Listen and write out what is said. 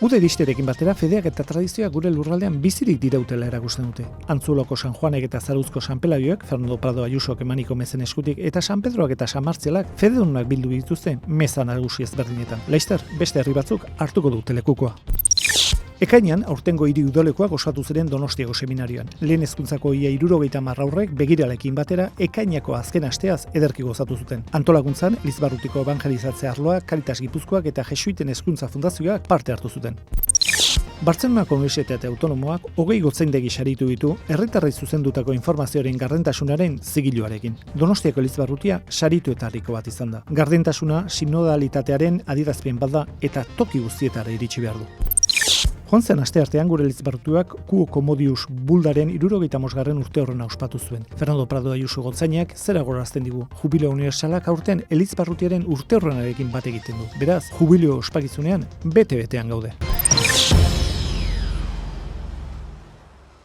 Uda iristerekin batera, fedeak eta tradizioak gure lurraldean bizirik dirautela erakusten dute. Antzuloko San Juanek eta Zaruzko San Peladioek, Fernando Prado Ayusok emaniko mezen eskutik, eta San Pedroak eta San Martzialak fededunak bildu dituzte meza nagusi ezberdinetan. Laster, beste herri batzuk hartuko dute lekukoa. Ekainean, aurtengo hiri udolekoak osatu ziren Donostiako seminarioan. Lehen hezkuntzako ia 70 haurrek begiralekin batera ekainako azken asteaz ederki gozatu zuten. Antolakuntzan, Elizbarrutiko ebangelizatze arloak, Caritas Gipuzkoak eta Jesuiten Hezkuntza Fundazioak parte hartu zuten. Bartzelonako Unibertsitate Autonomoak 20 gotzaindegi saritu ditu herritarrei zuzendutako informazioaren gardentasunaren zigiluarekin. Donostiako Elizbarrutia sarituetariko bat izan da. Gardentasuna sinodalitatearen adierazpen bat da eta toki guztietara iritsi behar du. Joan zen asteartean gure Elizbarrutuak Quo Commodius Buldaren 75. urte horrena ospatu zuen. Fernando Prado Ayuso gotzainak zera gorazten digu. Jubileo unibertsalak aurten Elizbarrutiaren urte horrenarekin bat egiten du. Beraz, jubileo ospakizunean bete-betean gaude.